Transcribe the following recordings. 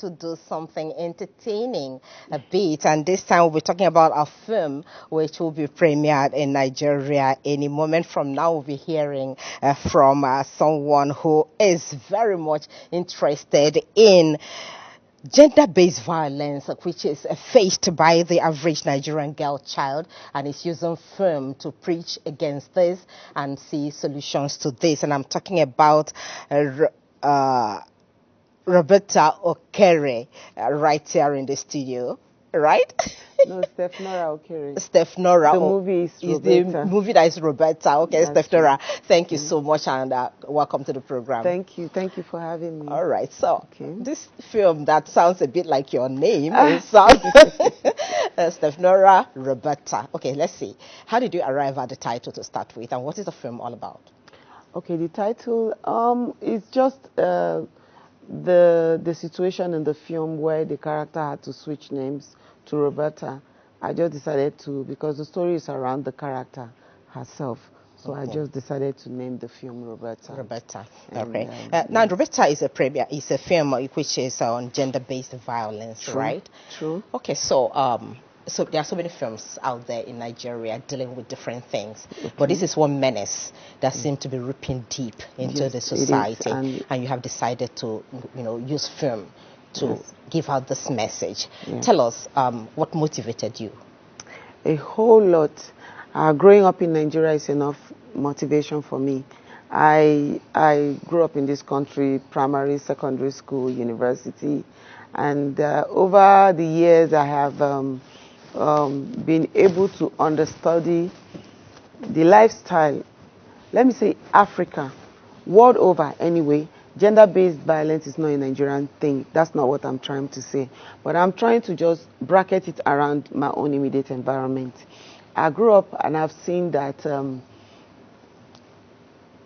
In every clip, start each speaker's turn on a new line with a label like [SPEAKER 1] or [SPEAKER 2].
[SPEAKER 1] to do something entertaining a bit, and this time we'll be talking about a film which will be premiered in Nigeria any moment from now. We'll be hearing from someone who is very much interested in gender-based violence, which is faced by the average Nigerian girl child, and is using film to preach against this and see solutions to this. And I'm talking about Roberta Okere right here in the studio, right?
[SPEAKER 2] No, Steph Nora Okere.
[SPEAKER 1] Steph Nora.
[SPEAKER 2] The movie is Roberta.
[SPEAKER 1] The movie that is Roberta. Okay,
[SPEAKER 2] That's
[SPEAKER 1] Steph Nora, thank you
[SPEAKER 2] Okay.
[SPEAKER 1] so much, and welcome to the program.
[SPEAKER 2] Thank you for having me.
[SPEAKER 1] All right, so
[SPEAKER 2] Okay.
[SPEAKER 1] this film that sounds a bit like your name is Steph Nora Roberta. Okay, let's see. How did you arrive at the title to start with, and what is the film all about?
[SPEAKER 2] Okay, the title is just the situation in the film where the character had to switch names to Roberta. I just decided to, because the story is around the character herself. So I just decided to name the film Roberta.
[SPEAKER 1] Roberta.
[SPEAKER 2] And,
[SPEAKER 1] Okay. Now, Roberta is a film which is on gender-based violence,
[SPEAKER 2] True.
[SPEAKER 1] right?
[SPEAKER 2] True.
[SPEAKER 1] Okay, so so there are so many films out there in Nigeria dealing with different things, but this is one menace that seems to be ripping deep into
[SPEAKER 2] Yes,
[SPEAKER 1] the
[SPEAKER 2] it is,
[SPEAKER 1] society,
[SPEAKER 2] and
[SPEAKER 1] you have decided to, use film to give out this message.
[SPEAKER 2] Yeah.
[SPEAKER 1] Tell us what motivated you.
[SPEAKER 2] A whole lot. Growing up in Nigeria is enough motivation for me. I grew up in this country, primary, secondary school, university, and over the years I have been able to understudy the lifestyle, let me say Africa, world over anyway. Gender-based violence is not a Nigerian thing. That's not what I'm trying to say. But I'm trying to just bracket it around my own immediate environment. I grew up and I've seen that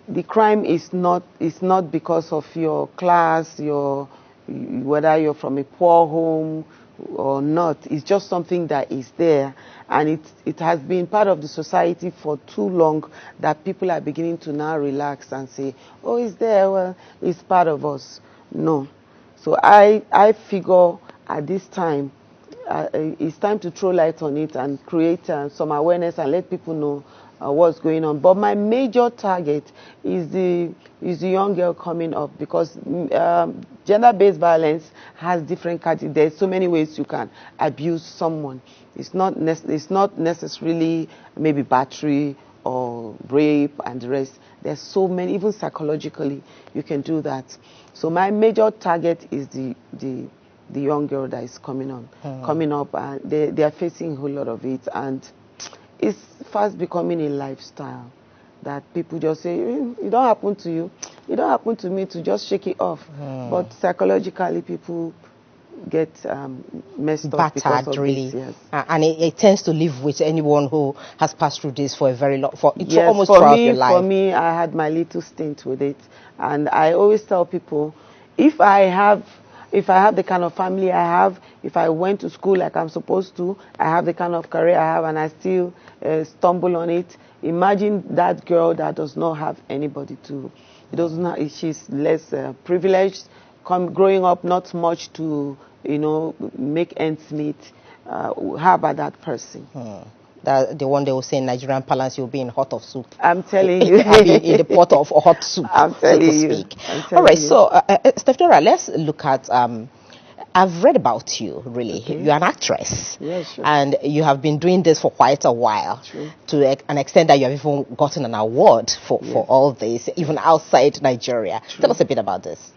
[SPEAKER 2] the crime is not because of your class, whether you're from a poor home or not. It's just something that is there, and it has been part of the society for too long that people are beginning to now relax and say, oh, it's there, well, it's part of us. No. So I figure at this time it's time to throw light on it and create some awareness and let people know what's going on. But my major target is the young girl coming up, because gender-based violence has different categories. There's so many ways you can abuse someone. It's not necessarily maybe battery or rape and the rest. There's so many, even psychologically, you can do that. So my major target is the young girl that is coming up, and they are facing a whole lot of it, and it's fast becoming a lifestyle that people just say, it don't happen to you, it don't happen to me, to just shake it off. But psychologically, people get messed up because of
[SPEAKER 1] really.
[SPEAKER 2] this, yes.
[SPEAKER 1] And it tends to live with anyone who has passed through this for a very long,
[SPEAKER 2] Yes,
[SPEAKER 1] almost throughout your life.
[SPEAKER 2] For me, I had my little stint with it, and I always tell people, if I have the kind of family I have, if I went to school like I'm supposed to, I have the kind of career I have, and I still stumble on it, imagine that girl that does not have anybody to, she's less privileged, growing up not much to, make ends meet. How about that person?
[SPEAKER 1] The one they will say in Nigerian parlance, you'll be in hot of soup.
[SPEAKER 2] I'm telling you.
[SPEAKER 1] in the pot of hot soup,
[SPEAKER 2] I'm telling
[SPEAKER 1] so to
[SPEAKER 2] you.
[SPEAKER 1] speak. All right, so Steph Nora, let's look at, I've read about you, really.
[SPEAKER 2] Okay.
[SPEAKER 1] You're an actress.
[SPEAKER 2] Yeah, sure.
[SPEAKER 1] And you have been doing this for quite a while.
[SPEAKER 2] True.
[SPEAKER 1] To an extent that you have even gotten an award for all this, even outside Nigeria.
[SPEAKER 2] True.
[SPEAKER 1] Tell us a bit about this.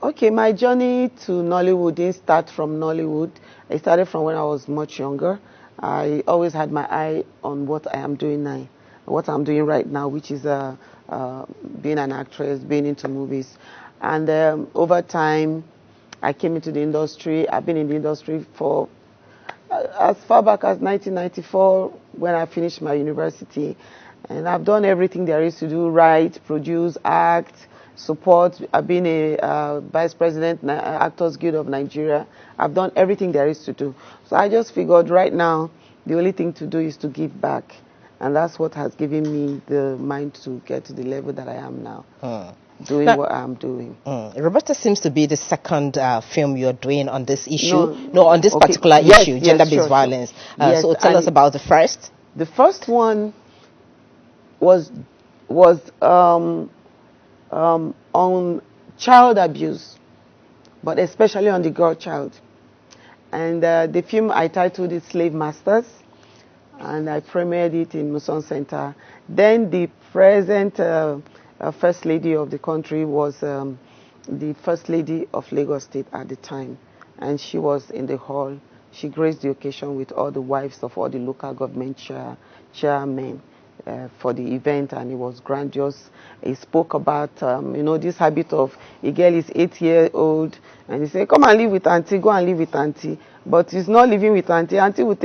[SPEAKER 2] Okay, my journey to Nollywood didn't start from Nollywood. It started from when I was much younger. I always had my eye on what I am doing now, what I'm doing right now, which is being an actress, being into movies. And over time, I came into the industry. I've been in the industry for as far back as 1994, when I finished my university. And I've done everything there is to do: write, produce, act, support. I've been a vice president, Actors Guild of Nigeria. I've done everything there is to do. So I just figured right now, the only thing to do is to give back. And that's what has given me the mind to get to the level that I am now. doing
[SPEAKER 1] Now,
[SPEAKER 2] what I'm doing.
[SPEAKER 1] Roberta seems to be the second film you're doing on this issue.
[SPEAKER 2] No,
[SPEAKER 1] No, on this
[SPEAKER 2] okay.
[SPEAKER 1] particular
[SPEAKER 2] Yes,
[SPEAKER 1] issue,
[SPEAKER 2] yes,
[SPEAKER 1] gender-based
[SPEAKER 2] sure, sure.
[SPEAKER 1] violence.
[SPEAKER 2] Yes,
[SPEAKER 1] So tell us about the first.
[SPEAKER 2] The first one was on child abuse, but especially on the girl child. And the film I titled it Slave Masters, and I premiered it in Muson Center. Then the present First Lady of the country was the First Lady of Lagos State at the time, and she was in the hall. She graced the occasion with all the wives of all the local government chairmen for the event, and it was grandiose. He spoke about, this habit of a girl is 8-year-old, and he said, come and live with auntie, go and live with auntie. But he's not living with auntie. Auntie will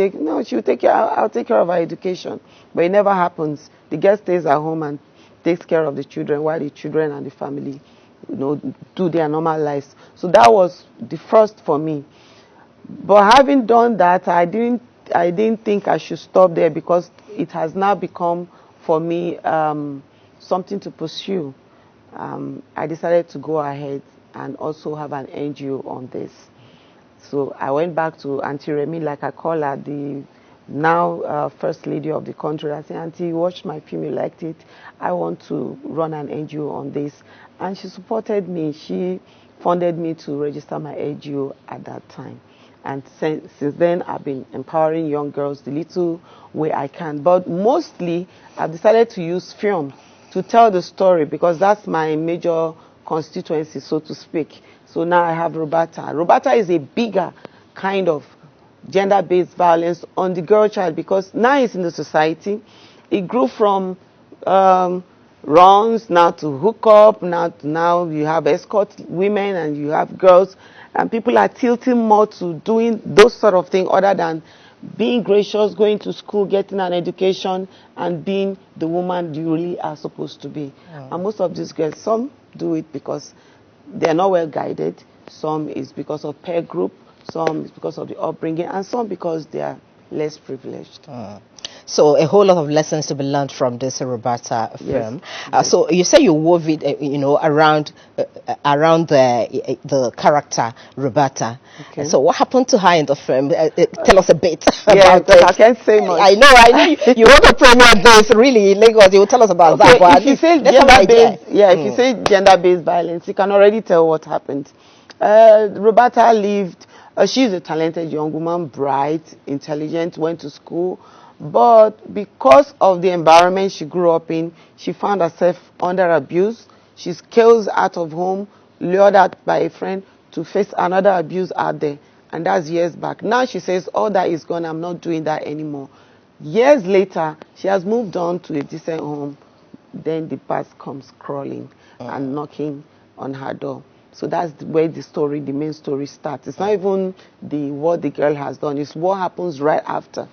[SPEAKER 2] she'll take care, I'll take care of her education. But it never happens. The girl stays at home and takes care of the children while the children and the family, do their normal lives. So that was the first for me. But having done that, I didn't think I should stop there, because it has now become for me something to pursue. I decided to go ahead and also have an NGO on this. So I went back to Auntie Remy, like I call her, the now First Lady of the country. I said, Auntie, you watched my film, you liked it. I want to run an NGO on this. And she supported me. She funded me to register my NGO at that time. And since then, I've been empowering young girls the little way I can. But mostly, I've decided to use film to tell the story, because that's my major constituency, so to speak. So now I have Roberta. Roberta is a bigger kind of gender-based violence on the girl child, because now it's in the society. It grew from runs now to hook up. Now you have escort women and you have girls. And people are tilting more to doing those sort of things other than being gracious, going to school, getting an education, and being the woman you really are supposed to be. And most of these girls, some do it because they're not well guided. Some is because of peer group. Some is because of the upbringing. And some because they are less privileged.
[SPEAKER 1] So a whole lot of lessons to be learned from this Roberta film.
[SPEAKER 2] Yes.
[SPEAKER 1] So you say you wove it, around the character Roberta.
[SPEAKER 2] Okay.
[SPEAKER 1] So what happened to her in the film? Tell us a bit
[SPEAKER 2] Yeah,
[SPEAKER 1] about
[SPEAKER 2] because
[SPEAKER 1] it.
[SPEAKER 2] I can't say much.
[SPEAKER 1] I know. You want to premiere this really in Lagos. You will tell us about that. But
[SPEAKER 2] If you say gender-based, if you say gender-based violence, you can already tell what happened. Roberta lived. She's a talented young woman, bright, intelligent, went to school. But because of the environment she grew up in, she found herself under abuse. She's killed out of home, lured out by a friend to face another abuse out there. And that's years back. Now she says, all that is gone, I'm not doing that anymore. Years later, she has moved on to a decent home. Then the past comes crawling and knocking on her door. So that's where the main story starts. It's not even what the girl has done. It's what happens right after.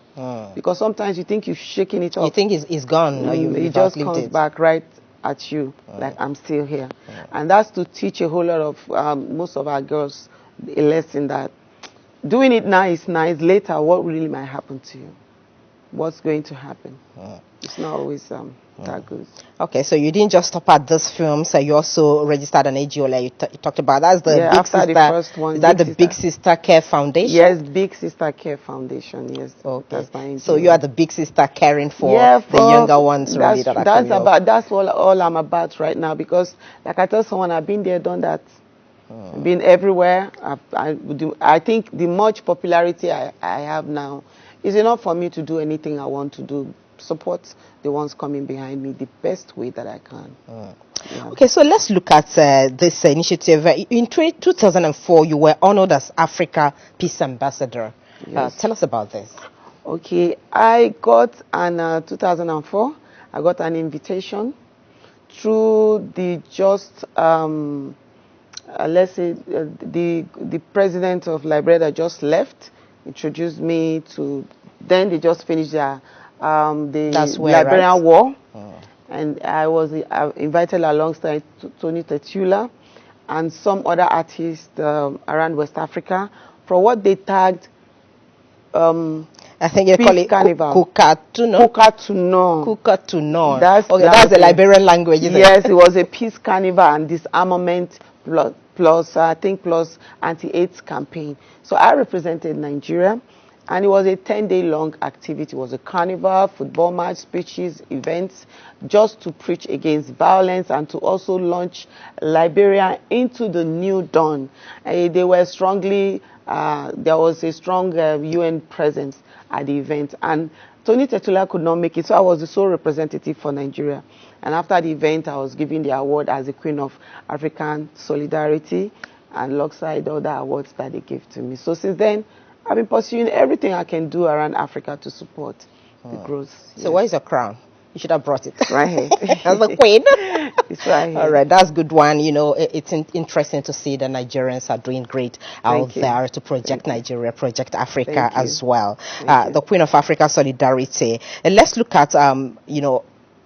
[SPEAKER 2] Because sometimes you think you're shaking it off.
[SPEAKER 1] You think it's gone.
[SPEAKER 2] It just comes back right at you, like I'm still here. And that's to teach a whole lot of, most of our girls, a lesson that doing it now is nice. Later, what really might happen to you? What's going to happen? It's not always that good.
[SPEAKER 1] Okay, so you didn't just stop at this film, so you also registered an NGO like you talked about. That's the Big
[SPEAKER 2] after
[SPEAKER 1] Sister.
[SPEAKER 2] The first one,
[SPEAKER 1] is that the Big Sister Care Foundation?
[SPEAKER 2] Yes, Big Sister Care Foundation. Yes.
[SPEAKER 1] Okay.
[SPEAKER 2] That's my NGO.
[SPEAKER 1] So you are the big sister caring for the younger ones, really.
[SPEAKER 2] That's all I'm about right now, because, like I tell someone, I've been there, done that. I've been everywhere. I think the much popularity I have now is enough for me to do anything I want to do. Support the ones coming behind me the best way that I can.
[SPEAKER 1] Okay, so let's look at this initiative. In 2004, you were honored as Africa Peace Ambassador.
[SPEAKER 2] Yes.
[SPEAKER 1] Tell us about this.
[SPEAKER 2] Okay, I got 2004. I got an invitation through the let's say the president of Liberia that just left, introduced me to. Then they just finished their the Liberian War, and I was invited alongside Tony Tetula and some other artists around West Africa for what they tagged
[SPEAKER 1] I think you call
[SPEAKER 2] Peace
[SPEAKER 1] it
[SPEAKER 2] Carnival.
[SPEAKER 1] Kukatuno.
[SPEAKER 2] Kukatuno.
[SPEAKER 1] Kukatuno.
[SPEAKER 2] That's
[SPEAKER 1] Okay, that's the Liberian language, isn't
[SPEAKER 2] yes, it was a peace carnival and disarmament plus I think plus anti-AIDS campaign. So I represented Nigeria, and it was a 10-day long activity. It was a carnival, football match, speeches, events, just to preach against violence and to also launch Liberia into the new dawn. They were strongly, there was a strong UN presence at the event, and Tony Tetula could not make it, so I was the sole representative for Nigeria. And after the event, I was given the award as the Queen of African Solidarity, and alongside other awards that they gave to me. So since then, I've been pursuing everything I can do around Africa to support the growth.
[SPEAKER 1] So where's your crown? You should have brought it.
[SPEAKER 2] Right here.
[SPEAKER 1] As the queen.
[SPEAKER 2] It's right here.
[SPEAKER 1] All right, that's a good one. You know, it's interesting to see the Nigerians are doing great out there to project Nigeria, project Africa as well. The Queen of Africa Solidarity. And let's look at, you know,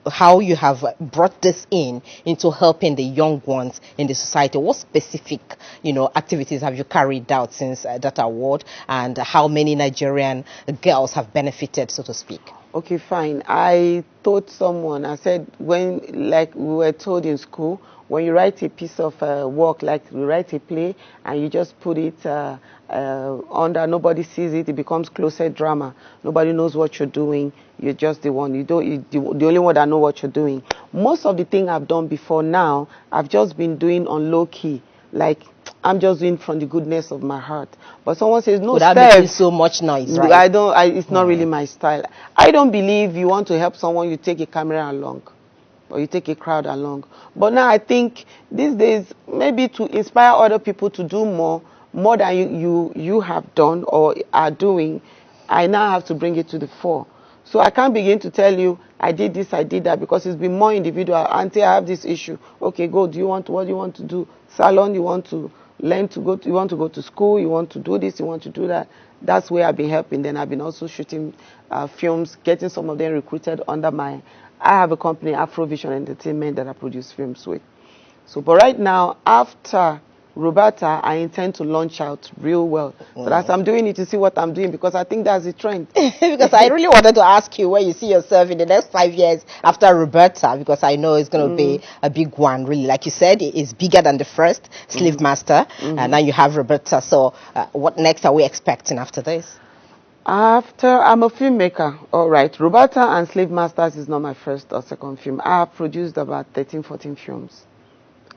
[SPEAKER 1] how you have brought this into helping the young ones in the society. What specific, you know, activities have you carried out since that award, and how many Nigerian girls have benefited, so to speak?
[SPEAKER 2] Okay, fine. I told someone, I said, when, like we were told in school, when you write a piece of work, like you write a play and you just put it under, nobody sees it, it becomes closet drama. Nobody knows what you're doing. You're just the one. The only one that know what you're doing. Most of the thing I've done before now, I've just been doing on low key. Like, I'm just doing from the goodness of my heart. But someone says, no,
[SPEAKER 1] without making so much noise, right?
[SPEAKER 2] It's not really my style. I don't believe you want to help someone, you take a camera along, or you take a crowd along. But now I think these days, maybe to inspire other people to do more than you have done or are doing, I now have to bring it to the fore. So I can't begin to tell you, I did this, I did that, because it's been more individual. Auntie, I have this issue. Okay, go. What do you want to do? Salon, you want to learn to go to, you want to go to school, you want to do this, you want to do that. That's where I've been helping. Then I've been also shooting films, getting some of them recruited under I have a company, Afrovision Entertainment, that I produce films with. So, but right now, after Roberta, I intend to launch out real well. But as I'm doing it, you see what I'm doing, because I think that's the trend.
[SPEAKER 1] Because I really wanted to ask you where you see yourself in the next 5 years after Roberta, because I know it's going to be a big one, really. Like you said, it's bigger than the first, Slave Master, and now you have Roberta. So what next are we expecting after this?
[SPEAKER 2] After, I'm a filmmaker, all right. Roberta and Slave Masters is not my first or second film. I have produced about 13, 14 films.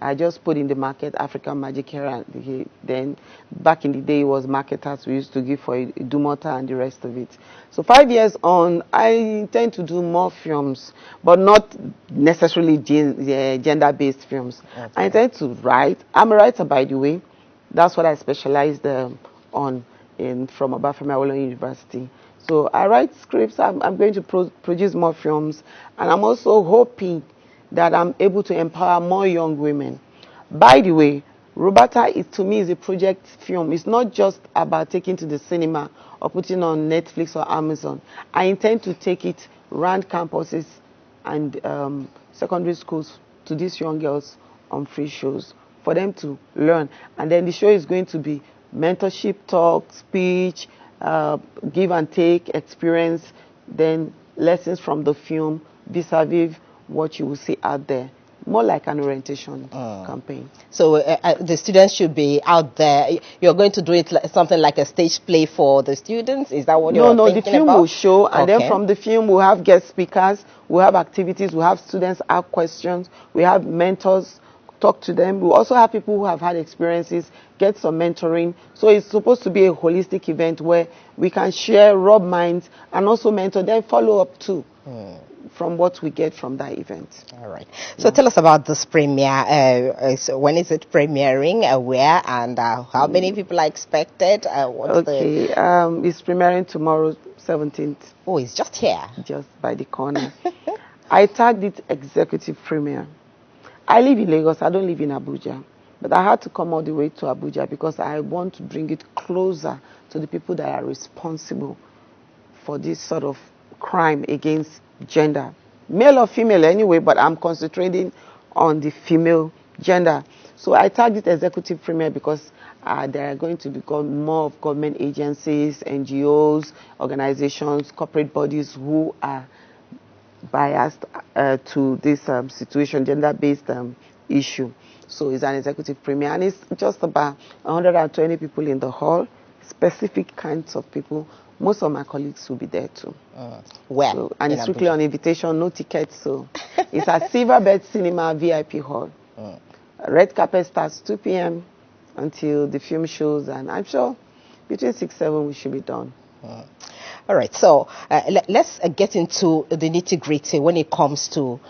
[SPEAKER 2] I just put in the market African Magic Hair. Then back in the day, it was marketers we used to give for Dumota and the rest of it. So 5 years on, I intend to do more films, but not necessarily gender-based films. Okay. I intend to write. I'm a writer, by the way. That's what I specialized on from Obafemi Awolowo University. So I write scripts. I'm going to produce more films, and I'm also hoping that I'm able to empower more young women. By the way, Roberta to me is a project film. It's not just about taking to the cinema or putting on Netflix or Amazon. I intend to take it around campuses and secondary schools to these young girls on free shows for them to learn. And then the show is going to be mentorship talk, speech, give and take, experience, then lessons from the film, vis-a-vis what you will see out there. More like an orientation campaign. So
[SPEAKER 1] the students should be out there. You're going to do it something like a stage play for the students? Is that what you're thinking about?
[SPEAKER 2] No, the film will show, and then from the film we'll have guest speakers, we'll have activities, we'll have students ask questions, we have mentors, talk to them. We'll also have people who have had experiences, get some mentoring. So it's supposed to be a holistic event where we can share, rub minds, and also mentor, then follow up too. From what we get from that event.
[SPEAKER 1] All right. So tell us about this premiere. So when is it premiering? Where and how many people are expected?
[SPEAKER 2] It's premiering tomorrow, 17th.
[SPEAKER 1] Oh, it's just here.
[SPEAKER 2] Just by the corner. I tagged it executive premiere. I live in Lagos. I don't live in Abuja. But I had to come all the way to Abuja because I want to bring it closer to the people that are responsible for this sort of crime against gender, male or female anyway, but I'm concentrating on the female gender. So I tagged it executive premiere because There are going to be more of government agencies, NGOs, organizations, corporate bodies who are biased to this situation, gender-based issue. So it's an executive premiere, and it's just about 120 people in the hall, specific kinds of people. Most of my colleagues will be there too.
[SPEAKER 1] Where?
[SPEAKER 2] So, and it's strictly on invitation, no tickets. So it's a Silverbed Cinema VIP hall. Red carpet starts 2 p.m. until the film shows, and I'm sure between 6-7 we should be done.
[SPEAKER 1] All right, so let's get into the nitty-gritty when it comes to,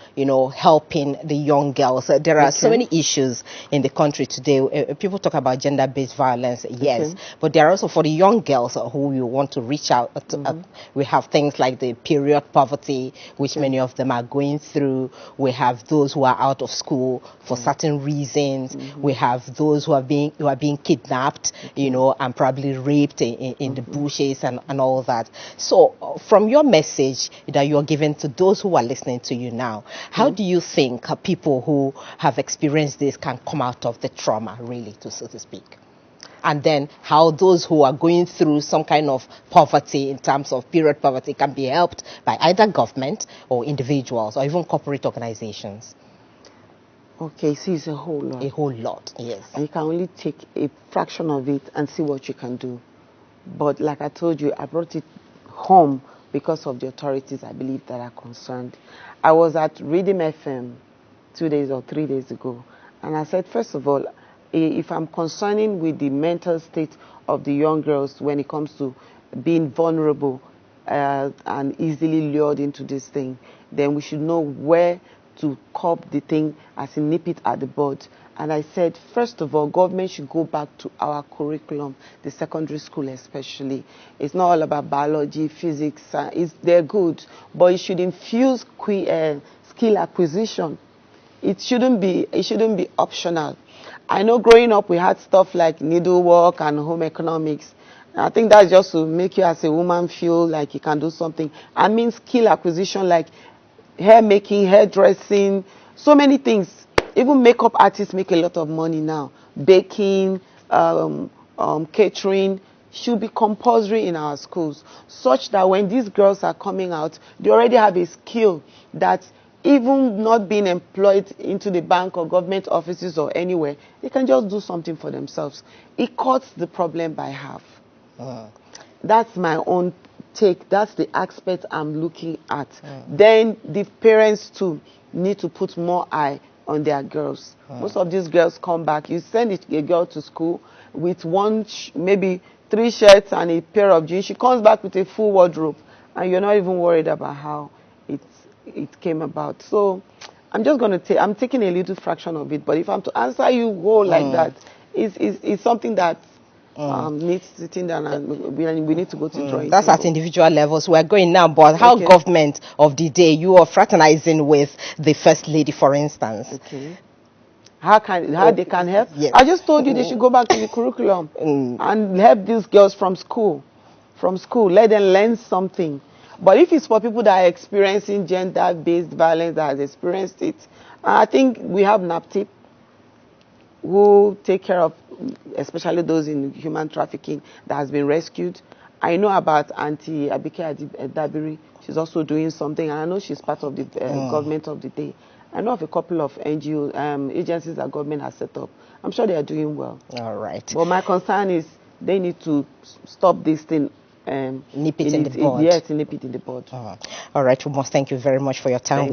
[SPEAKER 1] helping the young girls. There are so many issues in the country today. People talk about gender-based violence, yes, but there are also for the young girls who you want to reach out to. We have things like the period poverty, which many of them are going through. We have those who are out of school for certain reasons. We have those who are being kidnapped, and probably raped in the bushes and all that. So from your message that you're giving to those who are listening to you now, how do you think people who have experienced this can come out of the trauma, really, so to speak? And then how those who are going through some kind of poverty in terms of period poverty can be helped by either government or individuals or even corporate organizations?
[SPEAKER 2] Okay, so it's a whole lot.
[SPEAKER 1] A whole lot, yes.
[SPEAKER 2] And you can only take a fraction of it and see what you can do. But like I told you, I brought it home because of the authorities, I believe, that are concerned. I was at Redeem FM 2 days or 3 days ago, and I said, first of all, if I'm concerning with the mental state of the young girls when it comes to being vulnerable and easily lured into this thing, then we should know where to curb the thing, as in nip it at the bud. And I said, first of all, government should go back to our curriculum, the secondary school especially. It's not all about biology, physics. They're good, but it should infuse skill acquisition. It shouldn't be optional. I know growing up we had stuff like needlework and home economics. I think that's just to make you as a woman feel like you can do something. I mean skill acquisition, like hair making, hairdressing, so many things. Even makeup artists make a lot of money now. Baking, catering should be compulsory in our schools, such that when these girls are coming out, they already have a skill that even not being employed into the bank or government offices or anywhere, they can just do something for themselves. It cuts the problem by half. That's my own take. That's the aspect I'm looking at. Then the parents too need to put more eye on their girls. Most of these girls come back. You send a girl to school with maybe 3 shirts and a pair of jeans. She comes back with a full wardrobe, and you're not even worried about how it came about. So I'm just going to I'm taking a little fraction of it. But if I'm to answer you whole like that, it's something that needs sitting down, and we need to go to drawing.
[SPEAKER 1] That's at individual levels. We're going now, but how government of the day, you are fraternizing with the First Lady, for instance.
[SPEAKER 2] How they can help?
[SPEAKER 1] Yes.
[SPEAKER 2] I just told you they should go back to the curriculum and help these girls from school. Let them learn something. But if it's for people that are experiencing gender-based violence, that has experienced it, I think we have NAPTIP, who take care of especially those in human trafficking that has been rescued. I know about Auntie Abike Adabiri. She's also doing something, and I know she's part of the government of the day. I know of a couple of NGO agencies that government has set up. I'm sure they are doing well.
[SPEAKER 1] All right.
[SPEAKER 2] But my concern is they need to stop this thing.
[SPEAKER 1] Nip it in the bud.
[SPEAKER 2] Yes, nip it in the bud.
[SPEAKER 1] All right. We must thank you very much for your time.